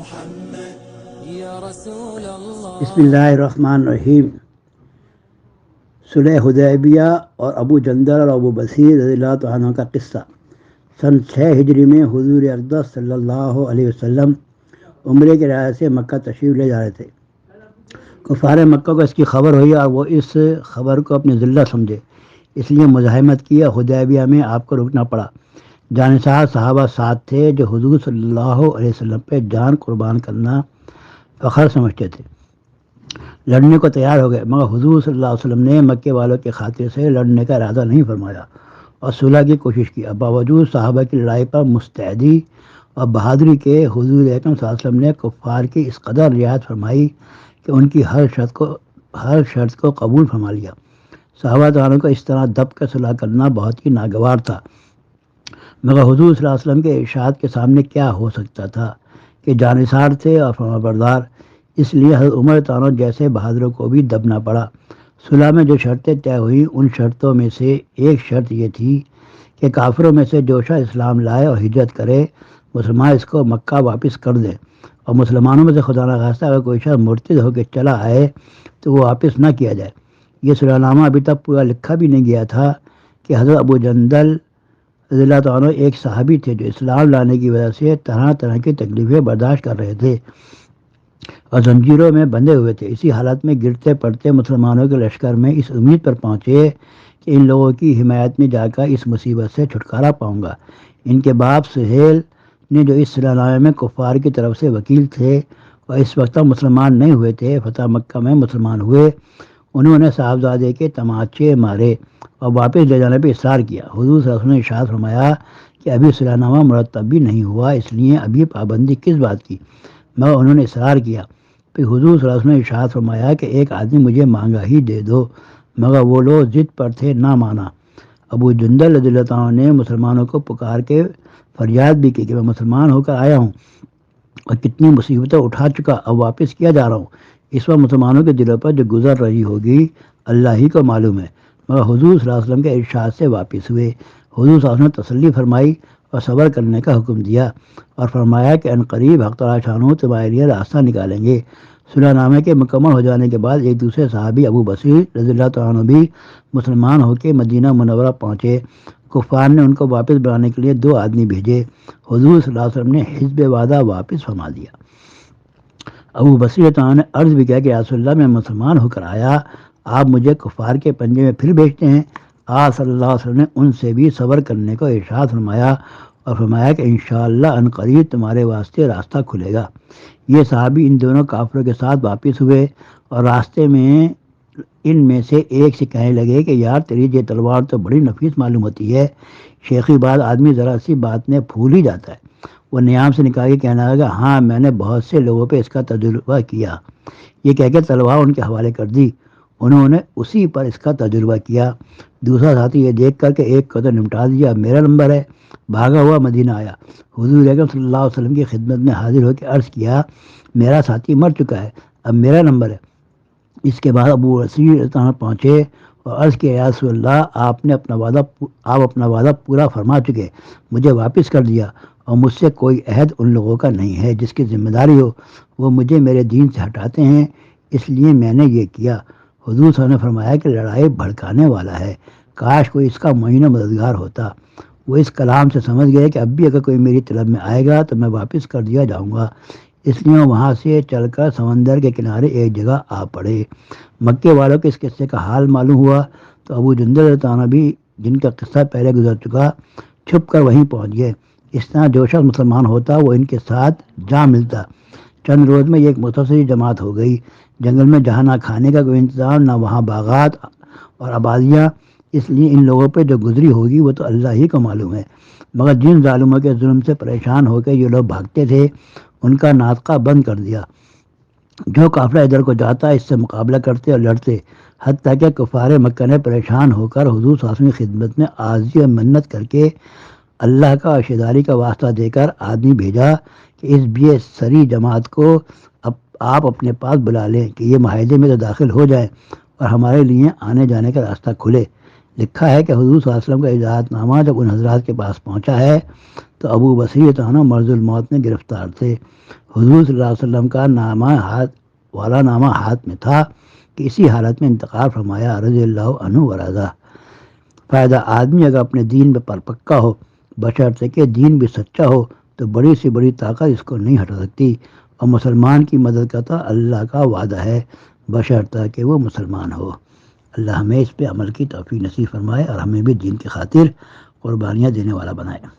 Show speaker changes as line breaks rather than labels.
بسم اللہ الرحمن الرحیم۔ صلح حدیبیہ اور ابو جندل اور ابو بصیر رضی اللہ تعالیٰ عنہ کا قصہ۔ سن 6 ہجری میں حضور اقدس صلی اللہ علیہ وسلم عمرے کے ارادے سے مکہ تشریف لے جا رہے تھے۔ کفار مکہ کو اس کی خبر ہوئی اور وہ اس خبر کو اپنی ذلت سمجھے، اس لیے مزاحمت کی اور حدیبیہ میں آپ کو رکنا پڑا۔ جانثار صحابہ ساتھ تھے جو حضور صلی اللہ علیہ وسلم پہ جان قربان کرنا فخر سمجھتے تھے، لڑنے کو تیار ہو گئے، مگر حضور صلی اللہ علیہ وسلم نے مکے والوں کی خاطر سے لڑنے کا ارادہ نہیں فرمایا اور صلح کی کوشش کی۔ باوجود صحابہ کی لڑائی پر مستعدی اور بہادری کے حضور اکرم صلی اللہ علیہ وسلم نے کفار کی اس قدر رعایت فرمائی کہ ان کی ہر شرط کو قبول فرما لیا۔ صحابہ تعالیٰ کو اس طرح دب کے صلح کرنا بہت ہی ناگوار تھا، مگر حضور صلی اللہ علیہ وسلم کے ارشاد کے سامنے کیا ہو سکتا تھا کہ جانثار تھے اور فرمانبردار، اس لیے حضرت عمر تعالیٰ جیسے بہادروں کو بھی دبنا پڑا۔ صلح میں جو شرطیں طے ہوئیں ان شرطوں میں سے ایک شرط یہ تھی کہ کافروں میں سے جو شخص اسلام لائے اور ہجرت کرے، مسلمان اس کو مکہ واپس کر دیں، اور مسلمانوں میں سے خدا نخواستہ اگر کوئی شخص مرتد ہو کے چلا آئے تو وہ واپس نہ کیا جائے۔ یہ صلح نامہ ابھی تک پورا لکھا بھی نہیں گیا تھا کہ حضرت ابو جندل رضی اللہ تعالیٰ ایک صحابی تھے جو اسلام لانے کی وجہ سے طرح طرح کی تکلیفیں برداشت کر رہے تھے اور زنجیروں میں بندھے ہوئے تھے۔ اسی حالت میں گرتے پڑتے مسلمانوں کے لشکر میں اس امید پر پہنچے کہ ان لوگوں کی حمایت میں جا کر اس مصیبت سے چھٹکارا پاؤں گا۔ ان کے باپ سہیل نے جو اس صلح نامے میں کفار کی طرف سے وکیل تھے اور اس وقت مسلمان نہیں ہوئے تھے، فتح مکہ میں مسلمان ہوئے، انہوں نے صاحبزادے کے تماچے مارے اور واپس لے جانے پہ اصرار کیا۔ حضور صلی اللہ علیہ وسلم نے ارشاد فرمایا کہ ابھی صلح نامہ مرتب بھی نہیں ہوا، اس لیے ابھی پابندی کس بات کی، مگر انہوں نے اصرار کیا۔ پھر حضور صلی اللہ علیہ وسلم نے ارشاد فرمایا کہ ایک آدمی مجھے مانگا ہی دے دو، مگر وہ لوگ ضد پر تھے، نہ مانا۔ ابو جندل رضی اللہ عنہ نے مسلمانوں کو پکار کے فریاد بھی کی کہ میں مسلمان ہو کر آیا ہوں اور کتنی مصیبتیں اٹھا چکا، اب واپس کیا جا رہا ہوں۔ اس وقت مسلمانوں کے دلوں پر جو گزر رہی ہوگی اللہ ہی کو معلوم ہے، مگر حضور صلی اللہ علیہ وسلم کے ارشاد سے واپس ہوئے۔ حضور صلی اللہ علیہ وسلم نے تسلی فرمائی اور صبر کرنے کا حکم دیا اور فرمایا کہ ان قریب حق تعالیٰ شانہ تمہارے لیے راستہ نکالیں گے۔ صلح نامے کے مکمل ہو جانے کے بعد ایک دوسرے صحابی ابو بصیر رضی اللہ تعالیٰ عنہ بھی مسلمان ہو کے مدینہ منورہ پہنچے۔ کفار نے ان کو واپس بلانے کے لیے 2 آدمی بھیجے۔ حضور صلی اللہ علیہ وسلم نے حزب وعدہ واپس فرما دیا۔ ابو بصیر تعالیٰ نے عرض بھی کیا کہ یا رسول اللہ، میں مسلمان ہو کر آیا، آپ مجھے کفار کے پنجے میں پھر بھیجتے ہیں؟ آپ صلی اللہ علیہ وسلم نے ان سے بھی صبر کرنے کو ارشاد فرمایا اور فرمایا کہ انشاءاللہ ان قریب تمہارے واسطے راستہ کھلے گا۔ یہ صحابی ان دونوں کافروں کے ساتھ واپس ہوئے اور راستے میں ان میں سے ایک سے کہنے لگے کہ یار تیری یہ تلوار تو بڑی نفیس معلوم ہوتی ہے، شیخی بات آدمی ذرا سی بات میں پھول ہی جاتا ہے۔ وہ نیام سے نکال کے کہنے لگا ہاں میں نے بہت سے لوگوں پہ اس کا تجربہ کیا۔ یہ کہہ کے تلوار ان کے حوالے کر دی، انہوں نے اسی پر اس کا تجربہ کیا۔ دوسرا ساتھی یہ دیکھ کر کہ ایک کو تو نمٹا دیا، میرا نمبر ہے، بھاگا ہوا مدینہ آیا، حضور اکرم صلی اللہ علیہ وسلم کی خدمت میں حاضر ہو کے عرض کیا میرا ساتھی مر چکا ہے، اب میرا نمبر ہے۔ اس کے بعد ابو بصیر پہنچے اور عرض کیا یا رسول اللہ، آپ اپنا وعدہ پورا فرما چکے، مجھے واپس کر دیا اور مجھ سے کوئی عہد ان لوگوں کا نہیں ہے جس کی ذمہ داری ہو، وہ مجھے میرے دین سے ہٹاتے ہیں، اس لیے میں نے یہ کیا۔ حضور صلی اللہ علیہ وسلم نے فرمایا کہ لڑائی بھڑکانے والا ہے، کاش کوئی اس کا معین و مددگار ہوتا۔ وہ اس کلام سے سمجھ گئے کہ اب بھی اگر کوئی میری طلب میں آئے گا تو میں واپس کر دیا جاؤں گا، اس لیے وہاں سے چل کر سمندر کے کنارے ایک جگہ آ پڑے۔ مکے والوں کے اس قصے کا حال معلوم ہوا تو ابو جندل تعالیٰ بھی، جن کا قصہ پہلے گزر چکا، چھپ کر وہیں پہنچ گئے۔ اس طرح جو شخص مسلمان ہوتا وہ ان کے ساتھ جا ملتا۔ چند روز میں یہ ایک مختصر جماعت ہو گئی۔ جنگل میں جہاں نہ کھانے کا کوئی انتظام، نہ وہاں باغات اور آبادیاں، اس لیے ان لوگوں پہ جو گزری ہوگی وہ تو اللہ ہی کو معلوم ہے، مگر جن ظالموں کے ظلم سے پریشان ہو کے یہ لوگ بھاگتے تھے ان کا ناطقہ بند کر دیا۔ جو قافلہ ادھر کو جاتا اس سے مقابلہ کرتے اور لڑتے، حتیٰ کہ کفار مکہ نے پریشان ہو کر حضور صلی اللہ علیہ وسلم کی خدمت میں عاجزی اور منت کر کے اللہ کا عشیداری کا واسطہ دے کر آدمی بھیجا کہ اس بے سری جماعت کو آپ اپنے پاس بلا لیں کہ یہ معاہدے میں تو داخل ہو جائیں اور ہمارے لیے آنے جانے کا راستہ کھلے۔ لکھا ہے کہ حضور صلی اللہ علیہ وسلم کا اجازت نامہ جب ان حضرات کے پاس پہنچا ہے تو ابو بصیر تانا مرض الموت میں گرفتار تھے۔ حضور صلی اللہ علیہ وسلم کا نامہ ہاتھ والا نامہ ہاتھ میں تھا کہ اسی حالت میں انتقال فرمایا رضی اللہ عنہ ورضا۔ فائدہ آدمی اگر اپنے دین پر پکا ہو، بشرطے کہ دین بھی سچا ہو، تو بڑی سے بڑی طاقت اس کو نہیں ہٹا سکتی، اور مسلمان کی مدد کا تو اللہ کا وعدہ ہے بشرطے کہ وہ مسلمان ہو۔ اللہ ہمیں اس پہ عمل کی توفیق نصیب فرمائے اور ہمیں بھی دین کی خاطر قربانیاں دینے والا بنائے۔